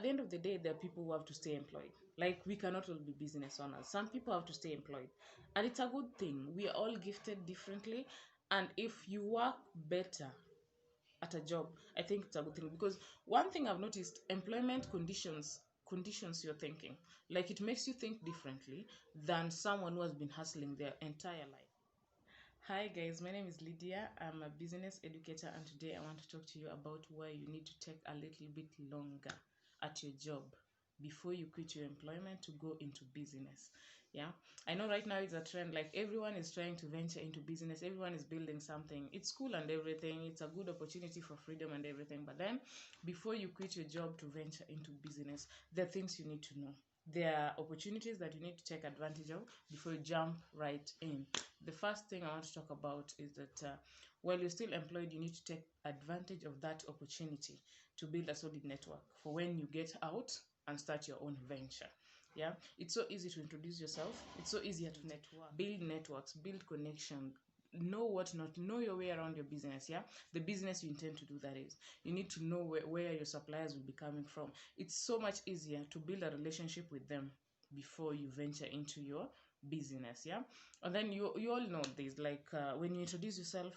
at the end of the day, there are people who have to stay employed. Like, we cannot all be business owners. Some people have to stay employed, and it's a good thing. We are all gifted differently, and if you work better at a job, I think it's a good thing. Because one thing I've noticed, employment conditions your thinking. Like, it makes you think differently than someone who has been hustling their entire life. Hi guys, my name is Lydia. I'm a business educator, and today I want to talk to you about why you need to take a little bit longer at your job before you quit your employment to go into business. Yeah, I know right now it's a trend, like everyone is trying to venture into business, everyone is building something. It's cool and everything, it's a good opportunity for freedom and everything. But then, before you quit your job to venture into business, there are things you need to know. There are opportunities that you need to take advantage of before you jump right in. The first thing I want to talk about is that while you're still employed, you need to take advantage of that opportunity to build a solid network for when you get out and start your own venture. Yeah, it's so easy to introduce yourself. It's so easier to network, build networks, build connection, know what not, know your way around your business. Yeah, the business you intend to do, that is, you need to know where your suppliers will be coming from. It's so much easier to build a relationship with them before you venture into your business. Yeah, and then you all know this, like when you introduce yourself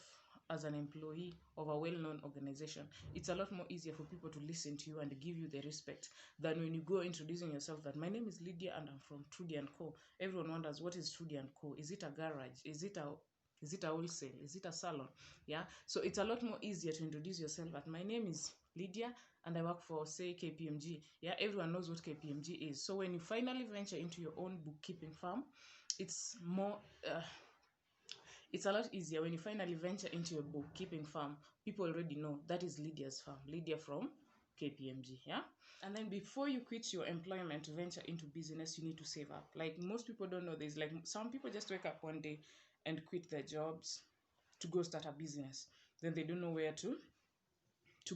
as an employee of a well-known organization, it's a lot more easier for people to listen to you and give you the respect than when you go introducing yourself that my name is Lydia and I'm from Trudy and Co. Everyone wonders, what is Trudy and Co? Is it a garage? Is it a wholesale? Is it a salon? Yeah, so it's a lot more easier to introduce yourself that my name is Lydia and I work for, say, KPMG. Yeah, everyone knows what KPMG is. So when you finally venture into your own bookkeeping firm, it's more it's a lot easier. When you finally venture into your bookkeeping firm, people already know that is Lydia's firm, Lydia from KPMG. Yeah, and then before you quit your employment to venture into business, you need to save up. Like, most people don't know this. Like, some people just wake up one day and quit their jobs to go start a business, then they don't know where to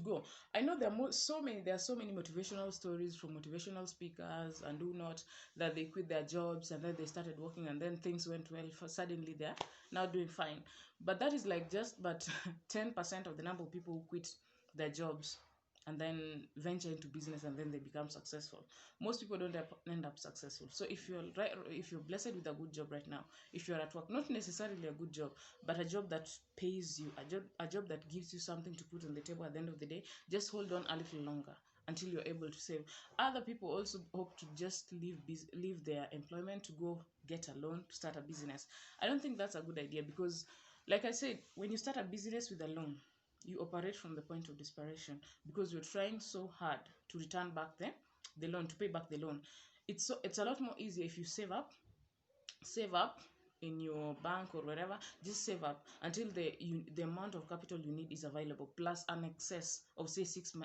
go. I know there are so many motivational stories from motivational speakers and who not, that they quit their jobs and then they started working and then things went well. Suddenly they're now doing fine. But that is like just but 10% of the number of people who quit their jobs and then venture into business and then they become successful. Most people don't end up successful. So if you're blessed with a good job right now, if you're at work, not necessarily a good job, but a job that pays you, a job that gives you something to put on the table at the end of the day, just hold on a little longer until you're able to save. Other people also hope to just leave their employment to go get a loan to start a business. I don't think that's a good idea, because like I said, when you start a business with a loan, you operate from the point of desperation, because you're trying so hard to return back the loan, to pay back the loan. It's a lot more easier if you save up in your bank or wherever. Just save up until the amount of capital you need is available, plus an excess of, say, 6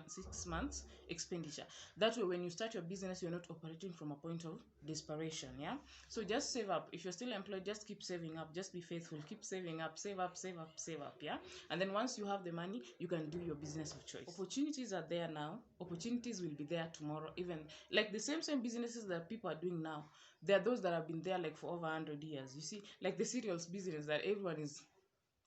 months expenditure. That way, when you start your business, you're not operating from a point of desperation. Yeah, so just save up. If you're still employed, just keep saving up. Just be faithful, keep saving up, save up, save up, save up. Yeah, and then once you have the money, you can do your business of choice. Opportunities are there now, opportunities will be there tomorrow. Even like the same businesses that people are doing now, there are those that have been there like for over 100 years. You see, like the cereals business that everyone is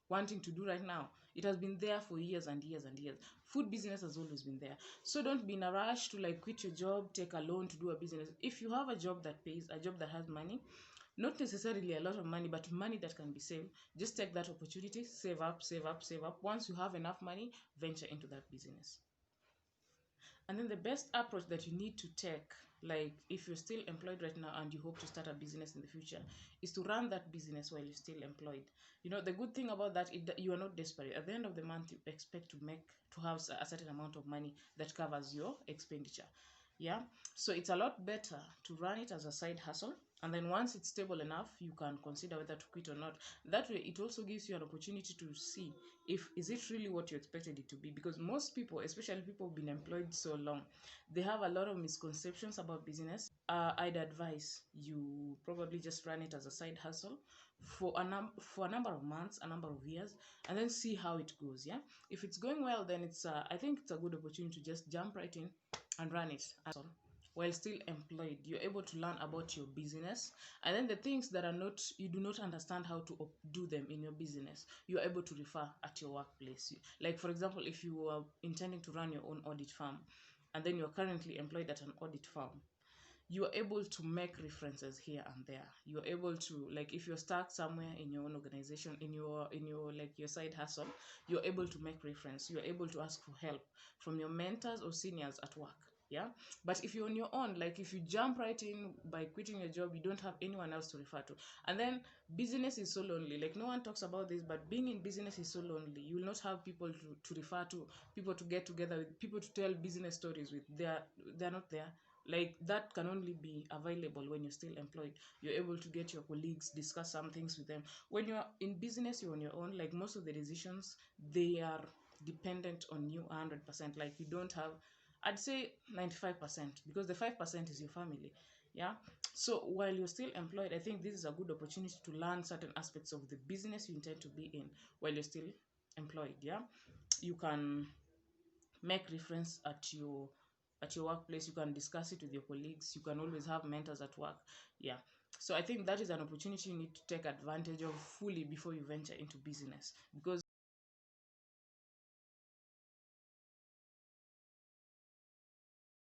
wanting to do right now, it has been there for years and years and years. Food business has always been there. So don't be in a rush to like quit your job, take a loan to do a business. If you have a job that pays, a job that has money, not necessarily a lot of money, but money that can be saved, just take that opportunity, save up, save up, save up. Once you have enough money, venture into that business. And then the best approach that you need to take, like if you're still employed right now and you hope to start a business in the future, is to run that business while you're still employed. You know, the good thing about that is that you are not desperate. At the end of the month, you expect to have a certain amount of money that covers your expenditure. Yeah, so it's a lot better to run it as a side hustle, and then once it's stable enough, you can consider whether to quit or not. That way, it also gives you an opportunity to see if is it really what you expected it to be. Because most people, especially people who've been employed so long, they have a lot of misconceptions about business. I'd advise you probably just run it as a side hustle for a number of months, a number of years, and then see how it goes. Yeah, if it's going well, then I think it's a good opportunity to just jump right in and run it while still employed. You're able to learn about your business, and then the things that are not, you do not understand how to do them in your business, you're able to refer at your workplace. Like, for example, if you are intending to run your own audit firm and then you're currently employed at an audit firm, you are able to make references here and there. You're able to, like, if you're stuck somewhere in your own organization, in your like your side hustle, you're able to make reference. You're able to ask for help from your mentors or seniors at work. Yeah. But if you're on your own, like if you jump right in by quitting your job, you don't have anyone else to refer to. And then business is so lonely. Like no one talks about this, but being in business is so lonely. You will not have people to refer to, people to get together with, people to tell business stories with. They're not there. Like that can only be available when you're still employed. You're able to get your colleagues, discuss some things with them. When you're in business, you're on your own. Like most of the decisions, they are dependent on you 100%. Like you don't have, I'd say 95%, because the 5% is your family. Yeah. So while you're still employed, I think this is a good opportunity to learn certain aspects of the business you intend to be in while you're still employed. Yeah. You can make reference at your workplace. You can discuss it with your colleagues. You can always have mentors at work. Yeah. So I think that is an opportunity you need to take advantage of fully before you venture into business, because